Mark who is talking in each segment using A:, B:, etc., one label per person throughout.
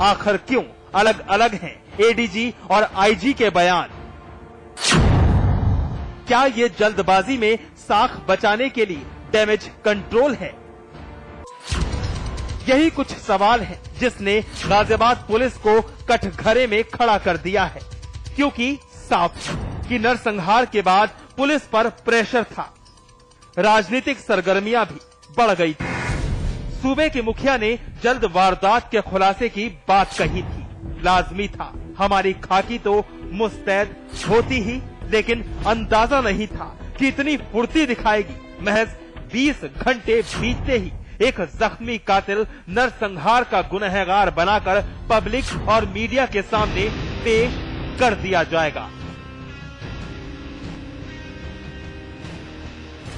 A: आखिर क्यों अलग अलग हैं एडीजी और आईजी के बयान? क्या ये जल्दबाजी में साख बचाने के लिए डैमेज कंट्रोल है? यही कुछ सवाल है जिसने गाजियाबाद पुलिस को कटघरे में खड़ा कर दिया है, क्योंकि साफ कि नरसंहार के बाद पुलिस पर प्रेशर था, राजनीतिक सरगर्मियां भी बढ़ गई थी। सूबे के मुखिया ने जल्द वारदात के खुलासे की बात कही थी। लाजमी था, हमारी खाकी तो मुस्तैद होती ही, लेकिन अंदाजा नहीं था कि इतनी फुर्ती दिखाएगी। महज 20 घंटे बीतते ही एक जख्मी कातिल नरसंहार का गुनहगार बनाकर पब्लिक और मीडिया के सामने पेश कर दिया जाएगा।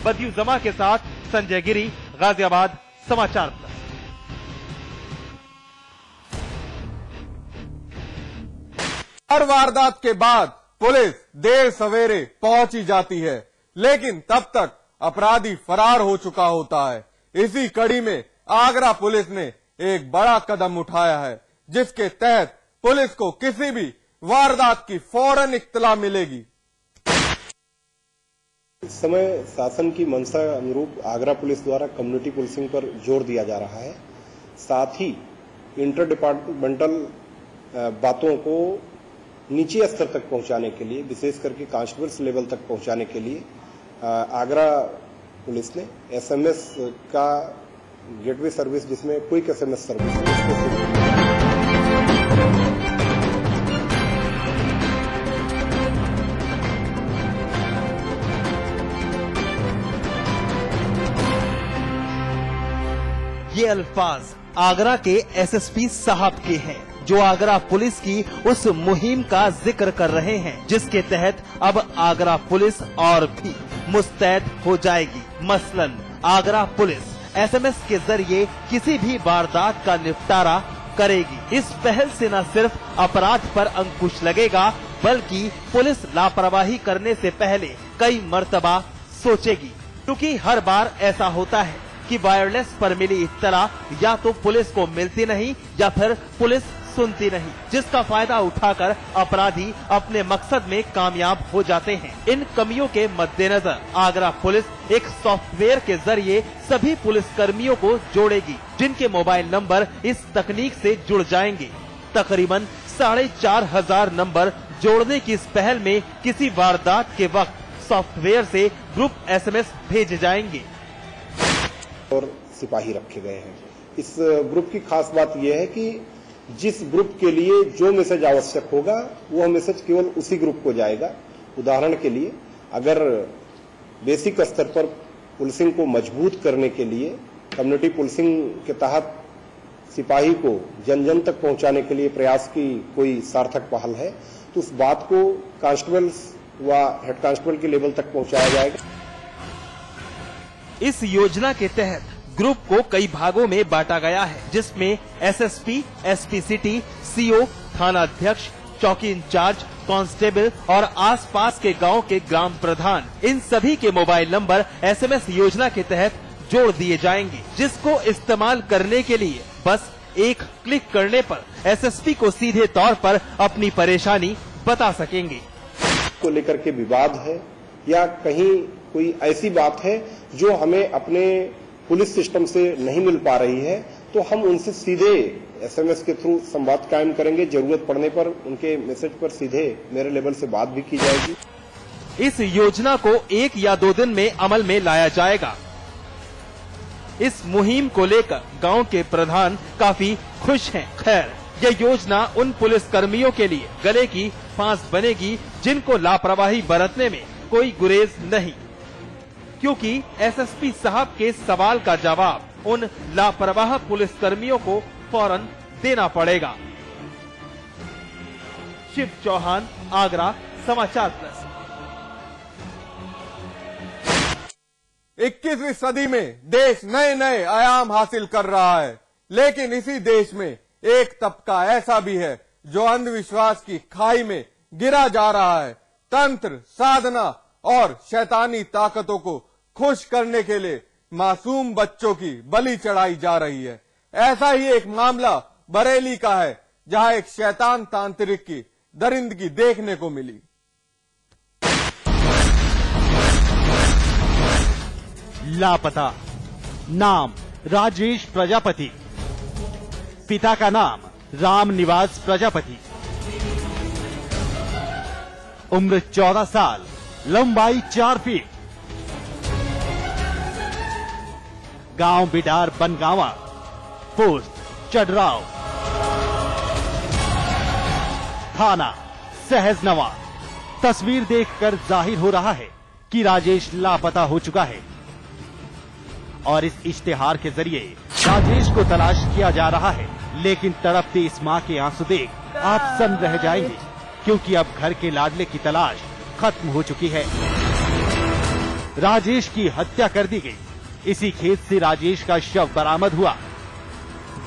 A: बदियुज्जमा के साथ संजय गिरी, गाजियाबाद समाचार प्लस।
B: हर वारदात के बाद पुलिस देर सवेरे पहुंच ही जाती है, लेकिन तब तक अपराधी फरार हो चुका होता है। इसी कड़ी में आगरा पुलिस ने एक बड़ा कदम उठाया है, जिसके तहत पुलिस को किसी भी वारदात की फौरन इत्तला मिलेगी।
C: इस समय शासन की मंशा अनुरूप आगरा पुलिस द्वारा कम्युनिटी पुलिसिंग पर जोर दिया जा रहा है। साथ ही इंटर डिपार्टमेंटल बातों को नीचे स्तर तक पहुंचाने के लिए, विशेष करके कांस्टेबल्स लेवल तक पहुंचाने के लिए आगरा पुलिस ने एसएमएस का गेटवे सर्विस, जिसमें क्विक एसएमएस सर्विस
A: ये अल्फाज आगरा के एसएसपी साहब के हैं, जो आगरा पुलिस की उस मुहिम का जिक्र कर रहे हैं, जिसके तहत अब आगरा पुलिस और भी मुस्तैद हो जाएगी। मसलन आगरा पुलिस एसएमएस के जरिए किसी भी वारदात का निपटारा करेगी। इस पहल से न सिर्फ अपराध पर अंकुश लगेगा, बल्कि पुलिस लापरवाही करने से पहले कई मर्तबा सोचेगी, क्योंकि हर बार ऐसा होता है कि वायरलेस पर मिली इत्तला या तो पुलिस को मिलती नहीं या फिर पुलिस सुनती नहीं, जिसका फायदा उठाकर अपराधी अपने मकसद में कामयाब हो जाते हैं। इन कमियों के मद्देनजर आगरा पुलिस एक सॉफ्टवेयर के जरिए सभी पुलिस कर्मियों को जोड़ेगी, जिनके मोबाइल नंबर इस तकनीक से जुड़ जाएंगे। तकरीबन 4,500 नंबर जोड़ने की इस पहल में किसी वारदात के वक्त सॉफ्टवेयर से ग्रुप एसएमएस भेजे जाएंगे
C: और सिपाही रखे गए हैं। इस ग्रुप की खास बात यह है कि जिस ग्रुप के लिए जो मैसेज आवश्यक होगा, वह मैसेज केवल उसी ग्रुप को जाएगा। उदाहरण के लिए, अगर बेसिक स्तर पर पुलिसिंग को मजबूत करने के लिए कम्युनिटी पुलिसिंग के तहत सिपाही को जन जन तक पहुंचाने के लिए प्रयास की कोई सार्थक पहल है, तो उस बात को कांस्टेबल्स व हेड कांस्टेबल के लेवल तक पहुंचाया जाएगा।
A: इस योजना के तहत ग्रुप को कई भागों में बांटा गया है, जिसमें एसएसपी, एसपी सिटी, सीओ, थाना अध्यक्ष, चौकी इंचार्ज, कांस्टेबल और आसपास के गांव के ग्राम प्रधान, इन सभी के मोबाइल नंबर एसएमएस योजना के तहत जोड़ दिए जाएंगे, जिसको इस्तेमाल करने के लिए बस एक क्लिक करने पर एसएसपी को सीधे तौर पर अपनी परेशानी बता सकेंगे।
C: को लेकर के विवाद है या कहीं कोई ऐसी बात है जो हमें अपने पुलिस सिस्टम से नहीं मिल पा रही है, तो हम उनसे सीधे एसएमएस के थ्रू संवाद कायम करेंगे। जरूरत पड़ने पर उनके मैसेज पर सीधे मेरे लेवल से बात भी की जाएगी।
A: इस योजना को 1 या 2 दिन में अमल में लाया जाएगा। इस मुहिम को लेकर गांव के प्रधान काफी खुश हैं। खैर, यह योजना उन पुलिस कर्मियों के लिए गले की फांस बनेगी जिनको लापरवाही बरतने में कोई गुरेज नहीं, क्योंकि एसएसपी साहब के सवाल का जवाब उन लापरवाह पुलिस कर्मियों को फौरन देना पड़ेगा। शिव चौहान, आगरा समाचार प्लस।
B: 21वीं सदी में देश नए नए आयाम हासिल कर रहा है, लेकिन इसी देश में एक तबका ऐसा भी है जो अंधविश्वास की खाई में गिरा जा रहा है। तंत्र, साधना और शैतानी ताकतों को खुश करने के लिए मासूम बच्चों की बलि चढ़ाई जा रही है। ऐसा ही एक मामला बरेली का है, जहां एक शैतान तांत्रिक की दरिंदगी देखने को मिली।
A: लापता, नाम राजेश प्रजापति, पिता का नाम राम निवास प्रजापति, उम्र 14 साल, लंबाई 4 फीट, गांव बिडार बनगावा, पोस्ट चडराव, थाना सहजनवा। तस्वीर देखकर जाहिर हो रहा है कि राजेश लापता हो चुका है और इस इश्तिहार के जरिए राजेश को तलाश किया जा रहा है। लेकिन तड़पती इस मां के आंसू देख आप सन्न रह जाएंगे, क्योंकि अब घर के लाडले की तलाश खत्म हो चुकी है। राजेश की हत्या कर दी गई। इसी खेत से राजेश का शव बरामद हुआ,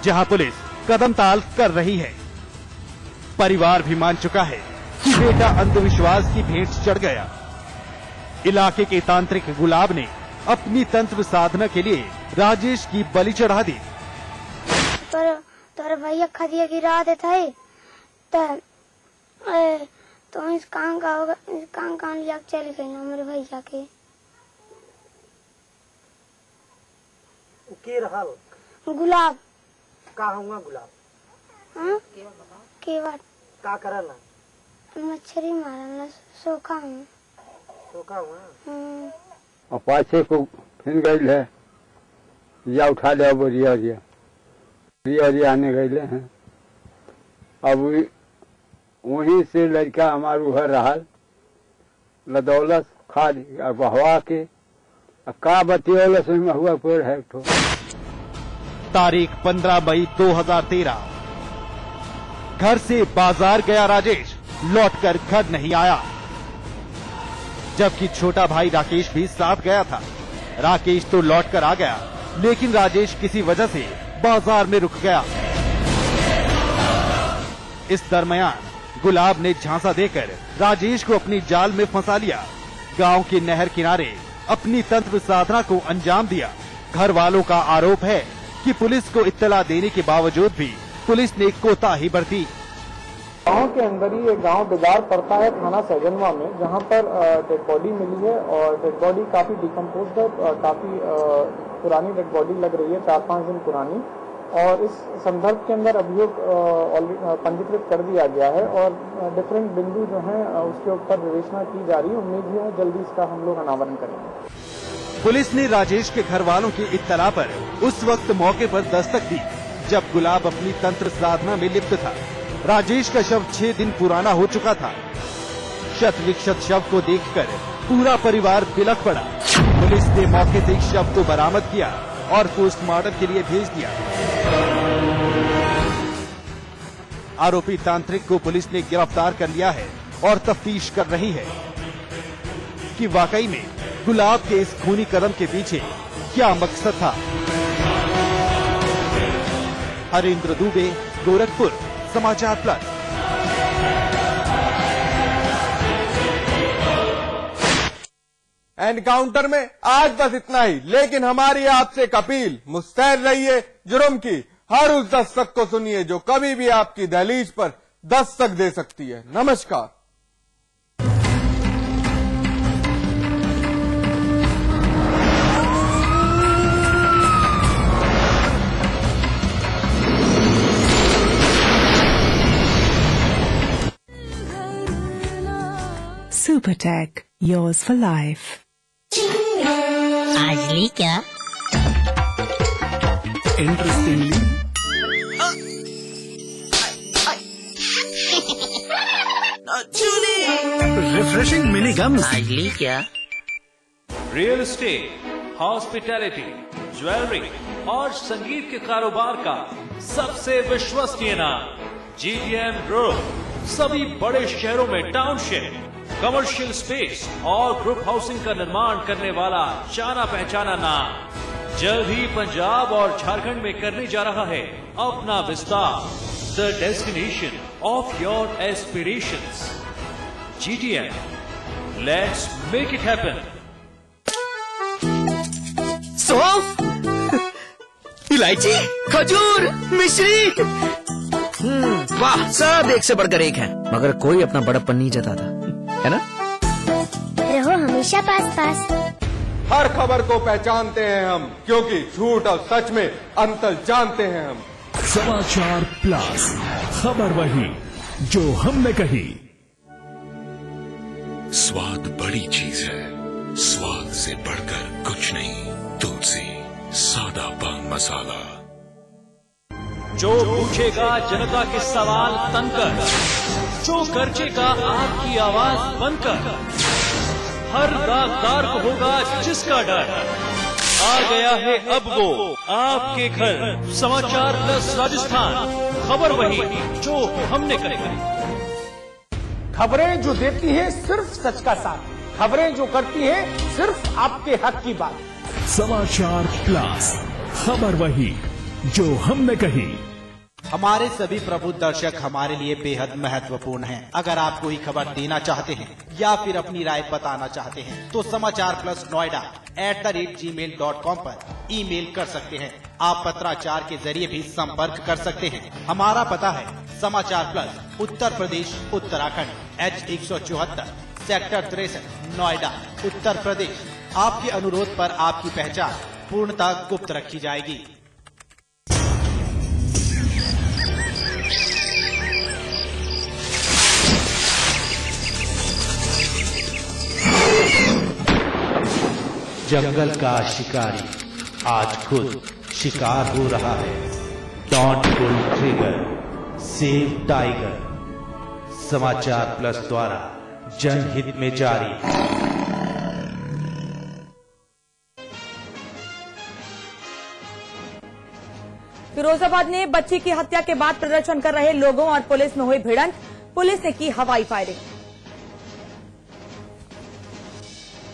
A: जहां पुलिस कदमताल कर रही है। परिवार भी मान चुका है कि बेटा अंधविश्वास की भेंट चढ़ गया। इलाके के तांत्रिक गुलाब ने अपनी तंत्र साधना के लिए राजेश की बलि चढ़ा दी।
D: तोरे भैया खदिया गिरा देता है तो इस काम का होगा, इस काम का लिया चल गई ना मेरे भैया के
E: रहल
D: गुलाब
E: का हुआ गुलाब
D: हाँ के बात
E: का करला
D: मछली मारना सोखा हूँ
F: और पाछे को फिर गई है या उठा ले रिया आने गए हैं। अब वहीं से लड़का हमारे उहर रहा लदौलत खा और बहवा के का बतियौलस में हुआ पेड़ है।
A: तारीख 15 मई 2013। घर से बाजार गया राजेश, लौटकर घर नहीं आया। जबकि छोटा भाई राकेश भी साथ गया था। राकेश तो लौटकर आ गया, लेकिन राजेश किसी वजह से बाजार में रुक गया। इस दरमियान गुलाब ने झांसा देकर राजेश को अपनी जाल में फंसा लिया। गांव के नहर किनारे अपनी तंत्र साधना को अंजाम दिया। घर वालों का आरोप है कि पुलिस को इत्तला देने के बावजूद भी पुलिस ने कोताही बरती।
G: गांव के अंदर ही एक गांव बिदार पड़ता है थाना सहजनवा में, जहां पर डेड बॉडी मिली है और डेड बॉडी काफी डिकम्पोज्ड है, काफी पुरानी डेड बॉडी लग रही है, 4-5 दिन पुरानी। और इस संदर्भ के अंदर अभियोग पंजीकृत कर दिया गया है और डिफरेंट बिंदु जो हैं उसके ऊपर विवेचना की जा रही है। उम्मीद है जल्दी इसका हम लोग अनावरण करेंगे।
A: पुलिस ने राजेश के घर वालों की इत्तला पर उस वक्त मौके पर दस्तक दी जब गुलाब अपनी तंत्र साधना में लिप्त था। राजेश का शव 6 दिन पुराना हो चुका था। शत विक्षत शव को देखकर पूरा परिवार बिलख पड़ा। पुलिस ने मौके से शव को बरामद किया और पोस्टमार्टम के लिए भेज दिया। आरोपी तांत्रिक को पुलिस ने गिरफ्तार कर लिया है और तफ्तीश कर रही है कि वाकई में गुलाब के इस खूनी कदम के पीछे क्या मकसद था। हरेंद्र दुबे, गोरखपुर, समाचार प्लस।
B: एनकाउंटर में आज बस इतना ही, लेकिन हमारी आपसे एक अपील, मुस्तैद रहिए। जुर्म की हर उस दस्तक को सुनिए जो कभी भी आपकी दहलीज पर दस्तक दे सकती है। नमस्कार।
H: Supertech, yours for life.
I: आज ली क्या?
H: Interestingly. Refreshing mini gums.
I: आज ली क्या?
J: रियल एस्टेट, हॉस्पिटैलिटी, ज्वेलरी और संगीत के कारोबार का सबसे विश्वसनीय नाम GTM ग्रुप। सभी बड़े शहरों में टाउनशिप, कमर्शियल स्पेस और ग्रुप हाउसिंग का निर्माण करने वाला जाना पहचाना नाम। जल्द ही पंजाब और झारखंड में करने जा रहा है अपना विस्तार। The destination of your aspirations, GTM, let's make it happen.
I: So इलायची, खजूर, मिश्री, वाह, सब एक से बढ़कर एक है, मगर कोई अपना बड़प्पन नहीं जताता, है ना?
D: रहो हमेशा पास पास।
B: हर खबर को पहचानते हैं हम, क्योंकि झूठ और सच में अंतर जानते हैं हम।
H: समाचार प्लस, खबर वही जो हमने कही।
K: स्वाद बड़ी चीज है, स्वाद से बढ़कर कुछ नहीं। तुलसी सादा पान मसाला।
J: जो पूछेगा जनता के सवाल तनकर, जो गर्जेगा आपकी आवाज बनकर, हर दागदार को होगा जिसका डर। आ गया है अब वो आपके घर, समाचार प्लस राजस्थान, खबर वही जो हमने कही।
G: खबरें जो देती है सिर्फ सच का साथ, खबरें जो करती है सिर्फ आपके हक की बात।
H: समाचार प्लस, खबर वही जो हमने कही।
A: हमारे सभी प्रबुद्ध दर्शक हमारे लिए बेहद महत्वपूर्ण हैं। अगर आप कोई खबर देना चाहते हैं या फिर अपनी राय बताना चाहते हैं तो समाचार प्लस नोएडा @gmail.com पर ईमेल कर सकते हैं। आप पत्राचार के जरिए भी संपर्क कर सकते हैं। हमारा पता है समाचार plus, Uttar Pradesh, Uttarakhand, H174, sector 63, Noida, Uttar Pradesh. आपके अनुरोध पर आपकी पहचान पूर्णतः गुप्त रखी जाएगी। जंगल का शिकारी आज खुद शिकार हो रहा है। Don't pull trigger, save tiger. Samachar plus द्वारा जनहित में जारी।
L: फिरोजाबाद में बच्ची की हत्या के बाद प्रदर्शन कर रहे लोगों और पुलिस में हुई भिड़ंत, पुलिस ने की हवाई फायरिंग।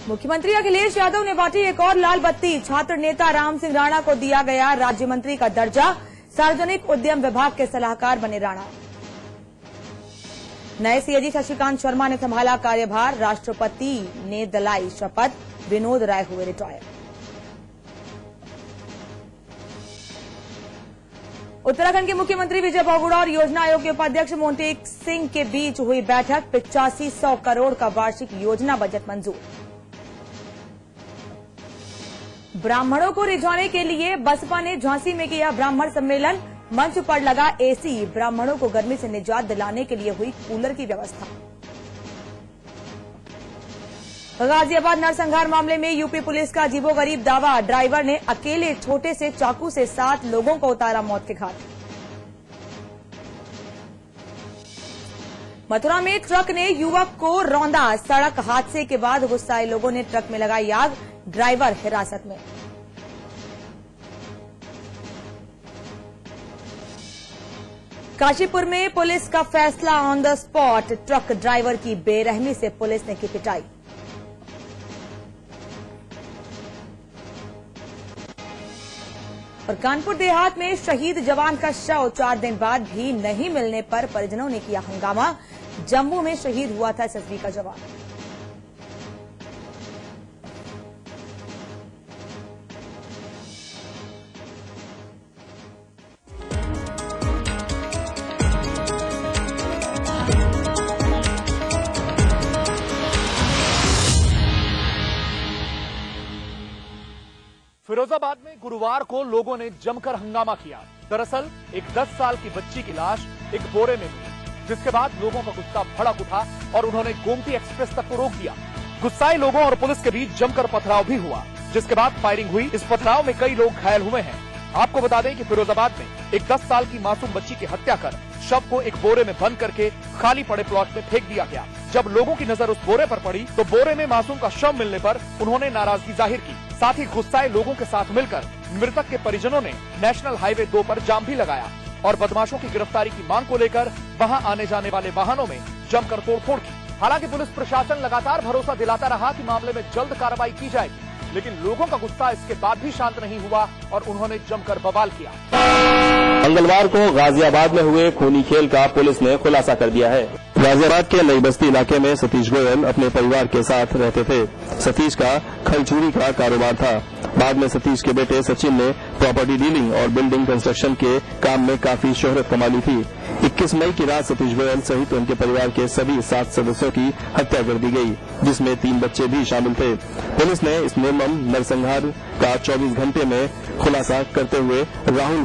L: मुख्यमंत्री अखिलेश यादव ने बांटी एक और लाल बत्ती, छात्र नेता राम सिंह राणा को दिया गया राज्य मंत्री का दर्जा, सार्वजनिक उद्यम विभाग के सलाहकार बने राणा। नए सीएजी शशिकांत शर्मा ने संभाला कार्यभार, राष्ट्रपति ने दिलाई शपथ, विनोद राय हुए रिटायर। उत्तराखंड के मुख्यमंत्री विजय बहुगुणा और योजना आयोग के उपाध्यक्ष मोंटेक सिंह के बीच हुई बैठक, 8500 करोड़ का वार्षिक योजना बजट मंजूर। ब्राह्मणों को रिझाने के लिए बसपा ने झांसी में किया ब्राह्मण सम्मेलन, मंच पर लगा एसी, ब्राह्मणों को गर्मी से निजात दिलाने के लिए हुई कूलर की व्यवस्था। गाजियाबाद नरसंहार मामले में यूपी पुलिस का अजीबोगरीब दावा, ड्राइवर ने अकेले छोटे से चाकू से 7 लोगों को उतारा मौत के घाट। मथुरा में ट्रक ने युवक को रौंदा, सड़क हादसे के बाद गुस्साए लोगों ने ट्रक में लगाई आग, ड्राइवर हिरासत में। काशीपुर में पुलिस का फैसला on the spot, truck driver की बेरहमी से पुलिस ने की पिटाई। और कानपुर देहात में शहीद जवान का शव 4 दिन बाद भी नहीं मिलने पर परिजनों ने किया हंगामा, जम्मू में शहीद हुआ था एसएसबी का जवान।
G: फिरोजाबाद में गुरुवार को लोगों ने जमकर हंगामा किया। दरअसल एक 10 साल की बच्ची की लाश एक बोरे में मिली, जिसके बाद लोगों का गुस्सा भड़क उठा और उन्होंने गोमती एक्सप्रेस तक को रोक दिया। गुस्साए लोगों और पुलिस के बीच जमकर पथराव भी हुआ, जिसके बाद फायरिंग हुई। इस पथराव में कई लोग घायल हुए हैं। आपको बता दें कि फिरोजाबाद में एक 10 साल की मासूम बच्ची की हत्या कर शव को एक बोरे में बंद करके खाली पड़े प्लॉट में फेंक दिया गया। जब लोगों की नजर उस बोरे पर पड़ी तो बोरे में मासूम का शव मिलने पर उन्होंने नाराजगी जाहिर की। साथ ही गुस्साए लोगों के साथ मिलकर मृतक के परिजनों ने नेशनल हाईवे 2 पर जाम भी लगाया और बदमाशों की गिरफ्तारी की मांग को लेकर वहां आने जाने वाले वाहनों में जमकर तोड़फोड़ की। हालांकि पुलिस प्रशासन लगातार भरोसा दिलाता रहा कि मामले में जल्द कार्रवाई की जाएगी, लेकिन लोगों का गुस्सा इसके बाद भी शांत नहीं हुआ और उन्होंने जमकर बवाल किया।
M: मंगलवार को गाजियाबाद में हुए खूनी खेल का पुलिस ने खुलासा कर दिया है। गाजियाबाद के नई बस्ती इलाके में सतीश गोयल अपने परिवार के साथ रहते थे। सतीश का खलचूरी का कारोबार था। बाद में सतीश के बेटे सचिन ने प्रॉपर्टी डीलिंग और बिल्डिंग कंस्ट्रक्शन के काम में काफी शोहरत कमा ली थी। 21 मई की रात सतीश गोयल सहित उनके परिवार के सभी 7 सदस्यों की हत्या कर दी गई, जिसमें 3 बच्चे भी शामिल थे। पुलिस ने इस निर्मम नरसंहार का 24 घंटे में खुलासा करते हुए राहुल